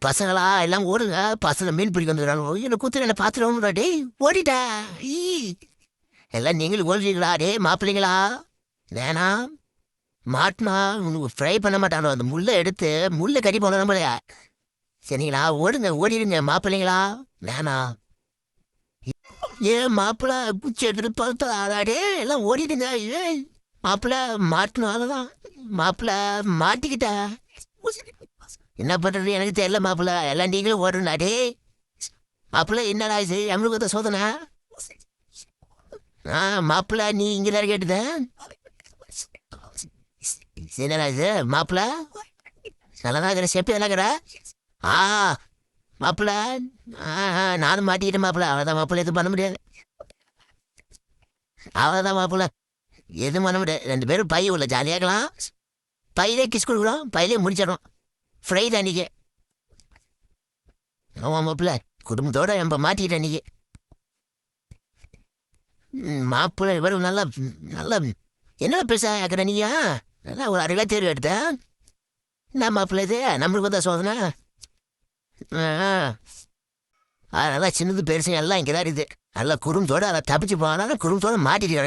பசங்களா எல்லாம் ஓடுங்க. பசங்க மீன் பிடிக்க வந்துடுறாங்க. என்ன குத்துற என்ன பார்த்துட்டு டேய் ஓடிட்டா. ஈ எல்லாம் நீங்களும் ஓடுறீங்களா? டே மாப்பிள்ளைங்களா வேணாம். மாட்டினா உனக்கு ஃப்ரை பண்ண மாட்டானோ அந்த முள்ளை எடுத்து முள்ளை கறி போன நம்மளையா. சரிங்களா? ஓடுங்க ஓடிடுங்க மாப்பிள்ளைங்களா. வேணாம். ஏன் மாப்பிள்ள குச்சி எடுத்துட்டு பார்த்தாடே எல்லாம் ஓடிடுங்க. ஏன் மாப்பிள்ள மாட்டணும் அதான் மாப்பிள்ள மாட்டிக்கிட்டா. என்ன பண்றது எனக்கு தெரியல மாப்பிள்ள. எல்லாம் நீங்களும் ஓடுனாடே மாப்பிள்ள. என்னடா இது நம்மளுக்கு சோதனை? மாப்பிள்ள நீ இங்கே தான் கேட்டுத. என்னடா இது மாப்பிள்ள? நல்லாதான் இருக்கிற செப்பி என்னங்கிற? ஆ மாப்பிள்ள. நானும் மாட்டிக்கிட்டேன் மாப்பிள்ள. அவ்வளோதான் மாப்பிள்ள. எதுவும் பண்ண முடியாது. அவ்வளோதான் மாப்பிள்ள. எதுவும் பண்ண முடியாது. 2 பேரும் பை உள்ள ஜாலியாகலாம். பையிலே கிஸ் கொடுக்குறோம். பையிலே முடிச்சிடறோம். ஃப்ரை தான் அன்றைக்கி. ஆமாம் மாப்பிள்ள. குடும்பத்தோடு நம்ம மாட்டிக்கிட்டேன் அன்றைக்கி. மாப்பிள்ளை இவர் நல்லா நல்லா என்ன பெருசா ஆக்கிற நீயா? நல்லா ஒரு 6 கிலோ தேர்வு எடுத்தேன். என்ன மாப்பிள்ளை இது நம்மளுக்கு வந்தா சோதனை? அதனால சின்னது பெருசு எல்லாம் இங்கே தான் இருக்குது. நல்லா குடும்பத்தோடு அதை தப்பிச்சு போனாலும் குடும்பத்தோடு மாட்டிட்டு